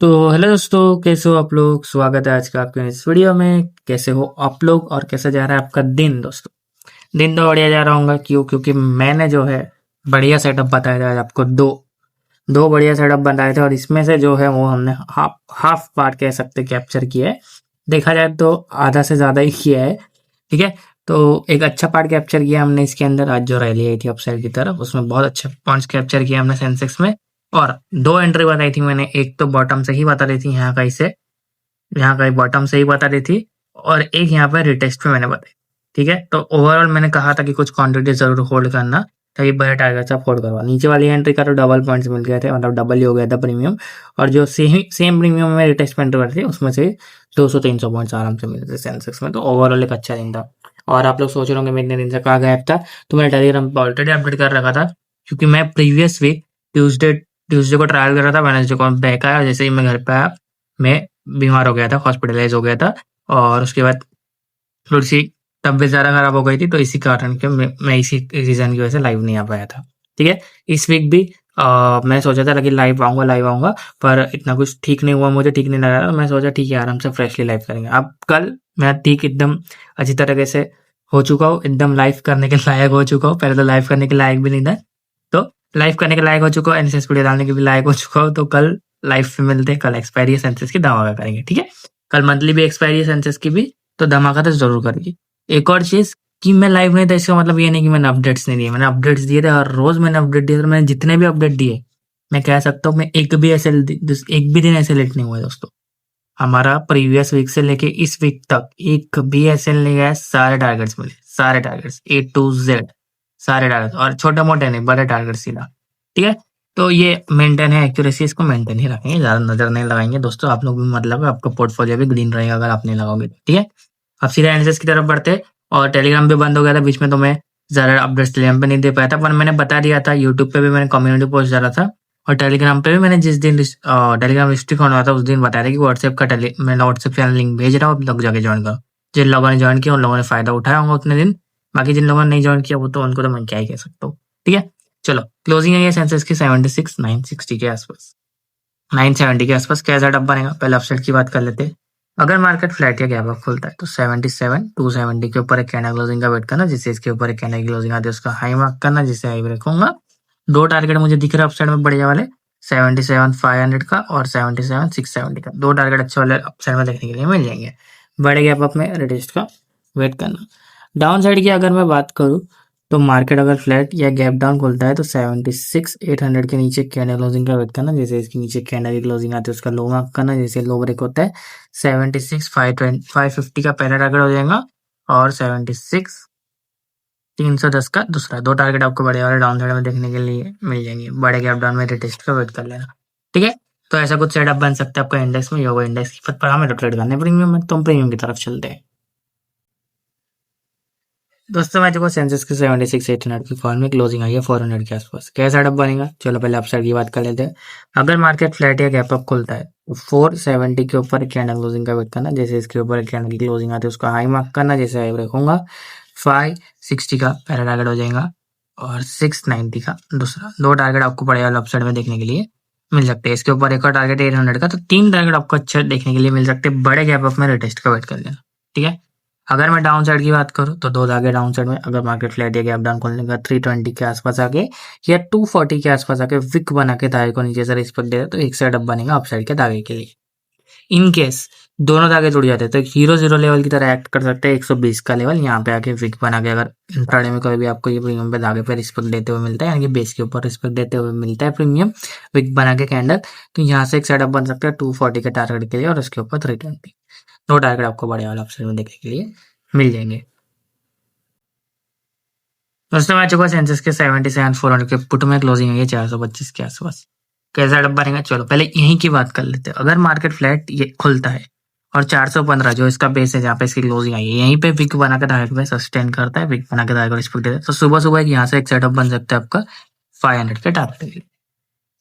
तो हेलो दोस्तों, कैसे हो आप लोग। स्वागत है आज का आपके इस वीडियो में। कैसे हो आप लोग और कैसा जा रहा है आपका दिन। दोस्तों, दिन तो बढ़िया जा रहा होगा। क्योंकि मैंने जो है बढ़िया सेटअप बताया था आज आपको। दो दो बढ़िया सेटअप बताए थे और इसमें से जो है वो हमने हाफ हाफ पार्ट कह सकते कैप्चर किया है। देखा जाए तो आधा से ज्यादा ही किया है। ठीक है, तो एक अच्छा पार्ट कैप्चर किया हमने इसके अंदर। आज जो रैली आई थी अपसाइड की तरफ, उसमें बहुत अच्छे पॉइंट्स कैप्चर किया हमने सेंसेक्स में। और दो एंट्री बताई थी मैंने। एक तो बॉटम से ही बता रही थी, यहाँ का बॉटम से ही बता रही थी। और एक यहाँ पे रिटेस्ट में मैंने बताई। ठीक है, तो ओवरऑल मैंने कहा था कि कुछ क्वांटिटी जरूर होल्ड करना, ताकि बड़े टारगेट आप होल्ड करवा। नीचे वाली एंट्री का तो डबल पॉइंट्स मिल गए थे, मतलब डबल ही हो गया था प्रीमियम। और जो सेम प्रीमियम में रिटेस्ट में एंट्री थी, उसमें से 200-300 पॉइंट्स आराम से मिले थे सेंसेक्स में। तो ओवरऑल एक अच्छा दिन था। और आप लोग सोच रहे होंगे मैं इतने दिन से कहाँ गायब था। तो मैंने टेलीग्राम पर ऑलरेडी अपडेट कर रखा था, क्योंकि मैं प्रीवियस वीक ट्यूसडे ट्यूसडे को ट्रायल कर रहा था। वेडनेसडे को बैक आया। जैसे ही मैं घर पे आया, मैं बीमार हो गया था, हॉस्पिटलाइज हो गया था। और उसके बाद थोड़ी सी तबीयत ज़्यादा खराब हो गई थी, तो इसी कारण के मैं इसी रीज़न की वजह से लाइव नहीं आ पाया था। ठीक है, इस वीक भी मैंने सोचा था कि लाइव आऊँगा, पर इतना कुछ ठीक नहीं हुआ, मुझे ठीक नहीं लगा। मैं सोचा ठीक है, आराम से फ्रेशली लाइव करेंगे। अब कल मैं ठीक एकदम अच्छी तरीके से हो चुका हूँ, एकदम लाइव करने के लायक हो चुका हूँ। पहले तो लाइव करने के लायक भी नहीं था, तो लाइव करने के लायक हो चुका हूँ। एनएसएस वीडियो डालने के भी लायक हो चुका हूँ। तो कल लाइव पे मिलते हैं। कल एक्सपायरी सेंसेस की धमाका करेंगे। ठीक है, कल मंथली भी एक्सपायरी सेंसेस की भी, तो धमाका तो जरूर करेंगे। एक और चीज कि मैं लाइव नहीं था, इसका मतलब ये नहीं कि मैंने अपडेट्स नहीं दिए। मैंने अपडेट्स दिए थे, हर रोज मैंने अपडेट दिए थे। मैंने जितने भी अपडेट दिए, मैं कह सकता हूँ मैं एक भी दिन ऐसे लेट नहीं हुआ है दोस्तों। हमारा प्रीवियस वीक से लेके इस वीक तक एक भी ऐसे नहीं गया है। सारे टारगेट्स मिले, सारे टारगेट्स A to Z, सारे टारगेट। और छोटे मोटे नहीं, बड़े टारगेट सीधा। ठीक है, तो ये मेंटेन है एक्यूरेसी, इसको मेंटेन ही रखेंगे, ज्यादा नजर नहीं लगाएंगे दोस्तों। आप लोग भी मतलब आपका पोर्टफोलियो भी ग्रीन रहेगा अगर आप नहीं लगाओगे। ठीक है, अब सीधा एनालिसिस की तरफ बढ़ते। और टेलीग्राम पे बंद हो गया था बीच में, तो मैं ज़्यादा अपडेट्स टेलीग्राम पे नहीं दे पाया था। पर मैंने बता दिया था, यूट्यूब पे भी मैंने कम्युनिटी पोस्ट डाला था, और टेलीग्राम पे भी मैंने जिस दिन टेलीग्राम रिस्ट्रिक्ट होने वाला था, उस दिन बताया था कि व्हाट्सएप का मैं व्हाट्सएप चैनल लिंक भेज रहा हूँ, आप लोग जाके ज्वाइन करो। जिन लोगों ने ज्वाइन किया उन लोगों ने फायदा उठाया होगा उतने दिन। बाकी जिन लोगों ने नहीं ज्वाइन किया, वो तो उनको तो मैं क्या ही कह सकता हूँ। ठीक है, चलो क्लोजिंग है ये सेंसेस की 76,960 के आसपास, 970 के आसपास। क्या सेटअप बनेगा, पहले अपसाइड की बात कर लेते हैं। अगर मार्केट फ्लैट या गैप अप खुलता है, तो 77,270 के ऊपर एक कैंडल क्लोजिंग का वेट करना, जिससे इसके ऊपर एक कैंडल की क्लोजिंग आती है उसका हाई मार्क करना, जिसे हाई ब्रेक होगा। दो टारगेट मुझे दिख रहा है अपसाइड में बढ़िया वाले, 77,500 का और 77,670 का। दो टारगेट अच्छे वाले अपसाइड में देखने के लिए मिल जाएंगे। बड़े गैप अप में रिटेस्ट का वेट करना। डाउन साइड की अगर मैं बात करूँ, तो मार्केट अगर फ्लैट या गैप डाउन खुलता है, तो 76,800 के नीचे कैंडल क्लोजिंग का वेट करना, जैसे इसके नीचे कैंडल की क्लोजिंग आती है उसका लो मार्क करना, जैसे लो ब्रेक होता है। 76,550 का पहला टारगेट हो जाएगा, और 76,310 का दूसरा। दो टारगेट आपको बड़े वाले डाउन साइड में देखने के लिए मिल जाएंगे। बड़े गैप डाउन में रिटेस्ट का वेट कर लेना। ठीक है, तो ऐसा कुछ सेटअप बन सकता है आपका इंडेक्स में। योगा इंडेक्स की पर हमें तो ट्रेड करने प्रीमियम में, तुम प्रीमियम की तरफ चलते हैं दोस्तों। मैं देखो सेंसेक्स की 76,800 की फॉर्म में क्लोजिंग आई है 400 के आसपास। क्या सेटअप बनेगा, चलो पहले अपसाइड की बात कर लेते हैं। अगर मार्केट फ्लैट या गैप अप खुलता है, तो 470 के ऊपर कैंडल क्लोजिंग का वेट करना, जैसे इसके ऊपर कैंडल की क्लोजिंग आती है उसका हाई मार्क करना, जैसे हाई ब्रेक होगा। 560 का पहला टारगेट हो जाएगा, और 690 का दूसरा। दो टारगेट आपको बड़े वाले अपसाइड में देखने के लिए मिल सकते हैं। इसके ऊपर एक और टारगेट 800 का, तो तीन टारगेट आपको अच्छे देखने के लिए मिल सकते हैं। बड़े गैप अप में रिटेस्ट का वेट कर लेना। ठीक है, अगर मैं डाउन साइड की बात करूँ, तो दो धागे डाउन साइड में। अगर मार्केट फ्लैट या गैप डाउन खोलने का 320 के आसपास आके या 240 के आसपास आके विक बना के धागे को नीचे से रिस्पेक्ट दे, तो एक साइड अप बनेगा अप साइड के धागे के लिए। इन केस दोनों धागे जुड़ जाते हैं, तो एक 0-0 लेवल की तरह एक्ट कर सकते हैं। 120 का लेवल यहाँ पे आके विक बना के, अगर इंट्राडे में कभी भी आपको ये प्रीमियम पे धागे पे रिस्पेक्ट देते हुए मिलता है, यानी कि बेस के ऊपर रिस्पेक्ट देते हुए मिलता है प्रीमियम विक बना के कैंडल, तो यहाँ से एक साइड अप बन सकता है 240 के टारगेट के लिए, और उसके ऊपर 320। दो टारगेट आपको बड़े वाले ऑप्शन में देखने के लिए मिल जाएंगे। दोस्तों मैं चुका सेंसेस के 77,400 के पुट में क्लोजिंग है 425 के आसपास। कैसा डब्बा रहेगा, चलो पहले यहीं की बात कर लेते हैं। अगर मार्केट फ्लैट ये खुलता है और 415 जो इसका बेस है, जहाँ पे इसकी क्लोजिंग आई है, यहीं पे विक बना के टारगेट में सस्टेन करता है, विक बना के टारगेट रिस्पेक्ट देता है, तो सुबह सुबह यहाँ से एक सेटअप बन सकता है आपका 500 के टारगेट के लिए।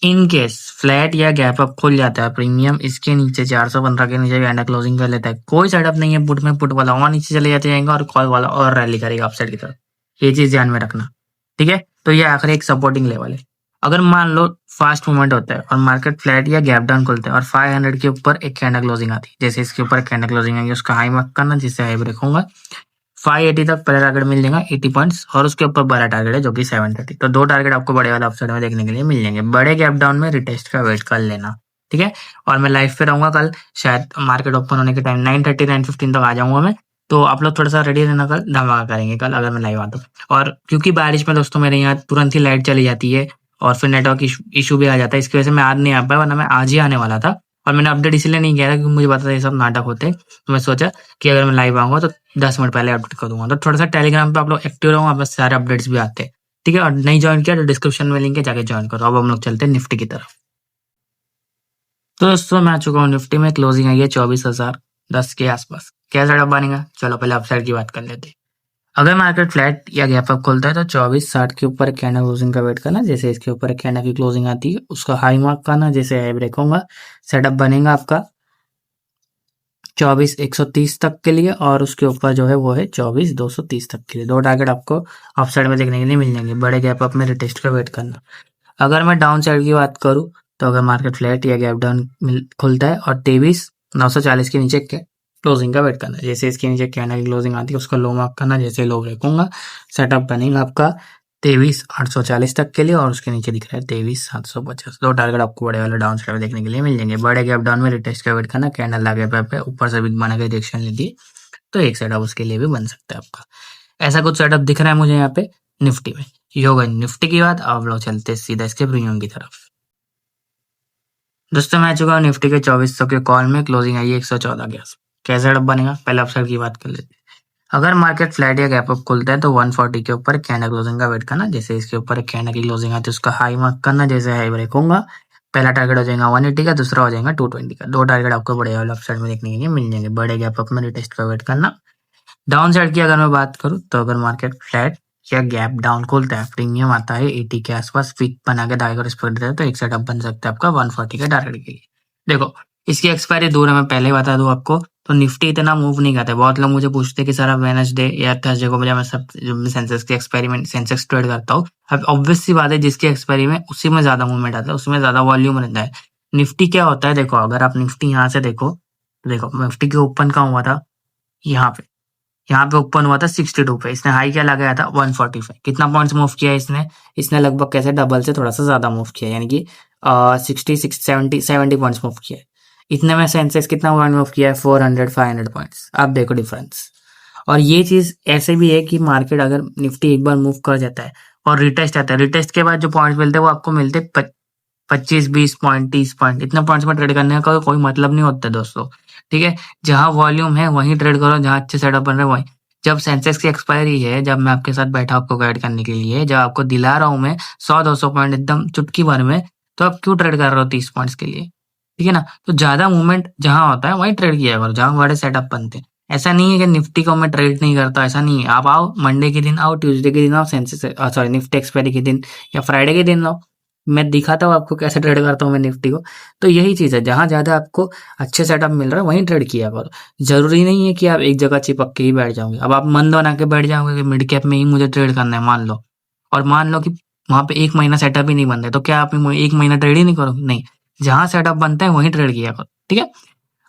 इन केस फ्लैट या गैप अप खुल जाता है, प्रीमियम इसके नीचे 415 के नीचे अंडर क्लोजिंग कर लेता है, कोई सेटअप नहीं है पुट में, पुट वाला और नीचे चले जाते जाएंगे और कॉल वाला और रैली करेगा अपसाइड की तरफ। ये चीज ध्यान में रखना। ठीक है, तो ये आखिरी एक सपोर्टिंग लेवल है। अगर मान लो फास्ट मूवमेंट होता है और मार्केट फ्लैट या गैप डाउन खुलता है और 500 के ऊपर एक कैंडल क्लोजिंग आती है, जैसे इसके ऊपर एक कैंडल क्लोजिंग आएगी, उसका हाई मार्क करना, जिससे हाई ब्रेक होगा 580 तक पहला टारगेट मिल जाएगा 80 पॉइंट्स, और उसके ऊपर बड़ा टारगेट है जो कि 730। तो दो टारगेट आपको बड़े वाला अपसाइड में देखने के लिए मिल जाएंगे। बड़े गैप डाउन में रिटेस्ट का वेट कर लेना, ठीक है। और मैं लाइव पे रहूंगा कल, शायद मार्केट ओपन होने के टाइम 9:30 9:15 तक आ जाऊंगा मैं। तो आप लोग थोड़ा सा रेडी रहना, कल धमाका करेंगे कल अगर मैं लाइव आता हूँ। और क्योंकि बारिश में दोस्तों मेरे यहाँ तुरंत ही लाइट चली जाती है और फिर नेटवर्क इशू भी आ जाता है, इसकी वजह से मैं आज नहीं आ पाया, वरना मैं आज ही आने वाला था। और मैंने अपडेट इसलिए नहीं किया था क्योंकि मुझे पता था ये सब नाटक होते हैं। तो मैं सोचा कि अगर मैं लाइव आऊंगा तो 10 मिनट पहले अपडेट कर दूंगा। तो थोड़ा सा टेलीग्राम पे आप लोग एक्टिव रहो, वहाँ पे सारे अपडेट्स भी आते हैं, ठीक है। और नहीं ज्वाइन किया तो डिस्क्रिप्शन में लिंक है, जाके ज्वाइन करो। अब हम लोग चलते हैं निफ्टी की तरफ। तो दोस्तों मैं आ चुका हूँ निफ्टी में, क्लोजिंग आई है 24,010 के आसपास। क्या सेटअप बनेगा, चलो पहले अपसाइड की बात कर लेते हैं। अगर मार्केट फ्लैट या गैप अप खोलता है तो 2460 के ऊपर एक कैंडल क्लोजिंग का वेट करना, जैसे इसके ऊपर एक कैंडल की क्लोजिंग आती है उसका हाई मार्क करना, जैसे हाई ब्रेक होगा। सेटअप बनेगा आपका 24,130 तक के लिए, और उसके ऊपर जो है वो है 24,230 तक के लिए। दो टारगेट आपको अप साइड में देखने के लिए मिल जाएंगे। बड़े गैप अप में रिटेस्ट का वेट करना। अगर मैं डाउन साइड की बात करूँ तो अगर मार्केट फ्लैट या गैप डाउन खुलता है और 23,940 के नीचे क्लोजिंग का वेट करना, जैसे इसके नीचे कैंडल की क्लोजिंग आती है उसका लो मार्क करना, जैसे लो ब्रेक होगा। सेटअप बनेगा आपका 23,840 तक के लिए, और उसके नीचे दिख रहा है 23,750। दो टारगेट आपको बड़े वाले डाउन साइड में देखने के लिए मिल जाएंगे। बड़े गैप डाउन में रिटेस्ट का वेट करना, कैंडल लगे पे ऊपर से बिग बना के रिएक्शन लेती है, तो एक सेटअप उसके लिए भी बन सकता है आपका। ऐसा कुछ सेटअप दिख रहा है मुझे यहाँ पे निफ्टी में। ये होगा निफ्टी की बात। अब लोग चलते सीधा इसके प्रीमियम की तरफ। दोस्तों मैं आ चुका हूँ निफ्टी के 2400 के कॉल में, क्लोजिंग आई है 114 के आसपास। कैसा सेटअप बनेगा, पहले अपसाइड की बात कर लेते हैं। अगर मार्केट फ्लैट या गैप अप खुलता है तो 140 के ऊपर कैंडल क्लोजिंग का वेट करना, जैसे इसके ऊपर एक कैंडल की क्लोजिंग आती है उसका हाई मार्क करना, जैसे हाई ब्रेक होगा। पहला टारगेट हो जाएगा 180 का, दूसरा हो जाएगा 220 का। दो टारगेट आपको बड़े वाले अपसाइड में देखने के लिए मिल जाएंगे। बड़े गैप अप में रिटेस्ट का वेट करना। डाउन साइड की अगर मैं बात करूँ तो अगर मार्केट फ्लैट या गैप डाउन खोलता है, प्रीमियम आता है 80 के आसपास, पिक बना के दाएं को रिस्पेक्ट देता है, तो एक सेटअप बन सकता है आपका 140 के टारगेट के लिए। देखो इसकी एक्सपायरी दूर है, मैं पहले ही बता दूं आपको। तो निफ्टी इतना मूव नहीं करता है। बहुत लोग मुझे पूछते हैं कि सर आप वेडनेसडे या थर्सडे को मुझे, मैं सब सेंसेक्स की एक्सपेरिमेंट सेंसेक्स ट्रेड करता हूँ। अब ऑब्वियस सी बात है, जिसकी एक्सपायरी में उसी में ज्यादा मूवमेंट आता है, उसमें ज्यादा वॉल्यूम रहता है। निफ्टी क्या होता है, देखो अगर आप निफ्टी यहाँ से देखो, तो देखो निफ्टी के ओपन कहाँ हुआ था, यहाँ पे ओपन हुआ था 62 पे, इसने हाई क्या लगाया था 145। कितना पॉइंट्स मूव किया इसने, इसने लगभग कैसे डबल से थोड़ा सा ज्यादा मूव किया, यानी कि 70 पॉइंट्स मूव किया है। इतने में सेंसेक्स कितना पॉइंट मूव किया है, 400-500 पॉइंट्स। आप देखो डिफरेंस। और ये चीज ऐसे भी है कि मार्केट अगर निफ्टी एक बार मूव कर जाता है और रिटेस्ट आता है, रिटेस्ट के बाद जो पॉइंट्स मिलते हैं वो आपको मिलते हैं 25-20 पॉइंट 30 पॉइंट। इतने पॉइंट्स में ट्रेड करने का कोई मतलब नहीं होता दोस्तों, ठीक है। जहां वॉल्यूम है वहीं ट्रेड करो, जहां अच्छे सेटअप बन रहे वहीं। जब सेंसेक्स की एक्सपायरी है, जब मैं आपके साथ बैठा आपको गाइड करने के लिए, जब आपको दिला रहा हूं मैं 100-200 पॉइंट एकदम चुटकी भर में, तो आप क्यों ट्रेड कर रहे हो 30 पॉइंट्स के लिए, ठीक है ना। तो ज्यादा मूवमेंट जहां होता है वहीं ट्रेड किया करो, जहां बड़े सेटअप बनते हैं। ऐसा नहीं है कि निफ्टी को मैं ट्रेड नहीं करता, ऐसा नहीं है। आप आओ मंडे के दिन आओ, ट्यूसडे के दिन आओ, सेंसेक्स सॉरी निफ्टी एक्सपायरी के दिन या फ्राइडे के दिन आओ, मैं दिखाता हूँ आपको कैसे ट्रेड करता हूँ मैं निफ्टी को। तो यही चीज है, जहां ज्यादा आपको अच्छे सेटअप मिल रहा है वहीं ट्रेड किया करो। जरूरी नहीं है कि आप एक जगह चिपक के ही बैठ जाओगे। अब आप मन बना के बैठ जाओगे कि मिड कैप में ही मुझे ट्रेड करना है, मान लो, और मान लो कि वहां पे एक महीना सेटअप ही नहीं बन रहा है, तो क्या आप एक महीना ट्रेड ही नहीं करोगे? नहीं, जहां सेटअप बनता है वहीं ट्रेड किया करो, ठीक है।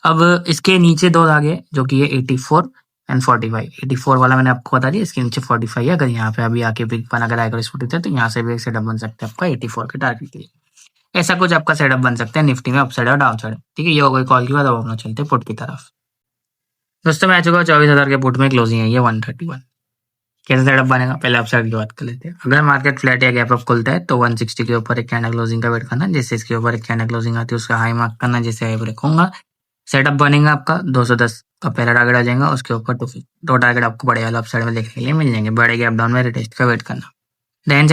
अब इसके नीचे दो धागे जो कि ये 84 एंड 45, 84 वाला मैंने आपको बता दिया, इसके नीचे 45 है। अगर यहाँ पे अभी आके बिग बना कर आएगा स्पूट है, तो यहाँ से भी एक सेटअप बन सकता है आपका 84 के टारगेट के लिए। ऐसा कुछ आपका सेटअप बन सकता है निफ्टी में, अपसाइड और डाउन साइड, ठीक है। ये हो गई कॉल की बात। अब हम लोग चलते हैं पुट की तरफ। दोस्तों मैं आ चुका हूँ 24,000 के पुट में, क्लोजिंग है ये 131। कैसे सेटअप बनेगा, पहले अपसाइड की बात कर लेते हैं। अगर मार्केट फ्लैट या गैप अप खुलता है तो 160 के ऊपर एक कैंडल क्लोजिंग का वेट करना, जैसे इसके ऊपर एक कैंडल क्लोजिंग आती है उसका हाई मार्क करना, जैसे हाई ब्रेक होगा। सेटअप बनेगा आपका 210 का पहला टारगेट आ जाएगा, उसके ऊपर दो टारगेट आपको बड़े वाले अपसाइड में देखने के लिए मिल जाएंगे। बड़े गैप डाउन में रिटेस्ट का वेट करना। डाउन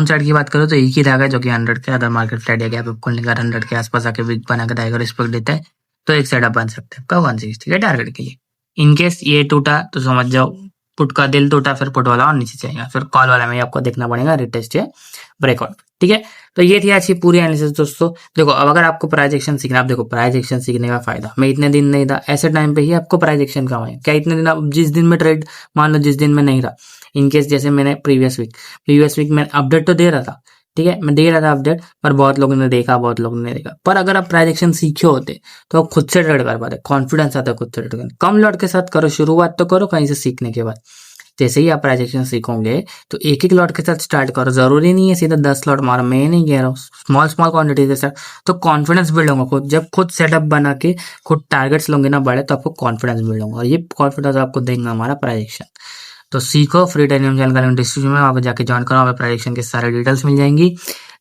साइड की बात करो तो एक ही धागा जो कि 100 के, अगर मार्केट फ्लैट या गैप अप खुलने का 100 के आसपास आके विक बना के दाएगा रिस्पेक्ट देता है, तो एक सेटअप बन सकता है आपका 160 के टारगेट के लिए। इनकेस ये टूटा तो समझ जाओ पुट का दिल टूटा, फिर पुट वाला और नीचे जाएगा, फिर कॉल वाला में आपको देखना पड़ेगा रिटेस्ट या ब्रेकआउट, ठीक है। तो ये थी आज की पूरी एनालिसिस दोस्तों। देखो अब अगर आपको प्राइस एक्शन सीखना, आप देखो प्राइस एक्शन सीखने का फायदा, मैं इतने दिन नहीं था, ऐसे टाइम पे ही आपको प्राइस एक्शन का है क्या। इतने दिन आप जिस दिन में ट्रेड, मान लो जिस दिन में नहीं रहा, इनकेस जैसे मैंने प्रीवियस वीक में अपडेट तो दे रहा था ठीक है, मैं दे रहा था अपडेट, पर बहुत लोगों ने देखा, बहुत लोगों ने देखा। पर अगर आप प्राइजेक्शन सीखे होते तो आप खुद से ट्रेड कर पाते, कॉन्फिडेंस आता है खुद से ट्रेड करने। कम लॉट के साथ करो, शुरुआत तो करो कहीं से सीखने के बाद। जैसे ही आप प्राइजेक्शन सीखोगे तो एक एक लॉट के साथ स्टार्ट करो, जरूरी नहीं है सीधा 10 लॉट मारो, मैं नहीं कह रहा हूँ, स्मॉल स्मॉल क्वांटिटी के साथ। तो कॉन्फिडेंस बिल्ड होगा खुद, जब खुद सेटअप बना के खुद टारगेट्स लोगे ना बड़े, तो आपको कॉन्फिडेंस बिल्ड होगा, और ये कॉन्फिडेंस आपको देंगे हमारा प्राइजेक्शन। तो सीखो, फ्री टेलीग्राम चैनल का लिंक डिस्क्रिप्शन में, वहाँ पे जाके ज्वाइन करो, वहाँ पे प्राइजेक्शन के सारे डिटेल्स मिल जाएंगी।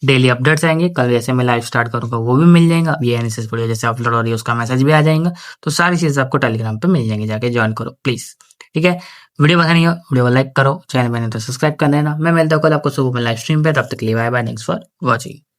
डेली अपडेट्स आएंगे, कल जैसे मैं लाइव स्टार्ट करूंगा वो भी मिल जाएगा। अब ये एनालिसिस वीडियो जैसे अपलोड हो रही है उसका मैसेज भी आ जाएगा। तो सारी चीजें आपको टेलीग्राम पे मिल जाएंगी, जाके ज्वाइन करो प्लीज। ठीक है, वीडियो पसंद नहीं हो वीडियो को लाइक करो, चैनल मैंने तो सब्सक्राइब कर देना। मैं मिलता हूँ कल आपको सुबह में लाइव स्ट्रीम पे, तब तक के लिए bye bye, thanks for watching.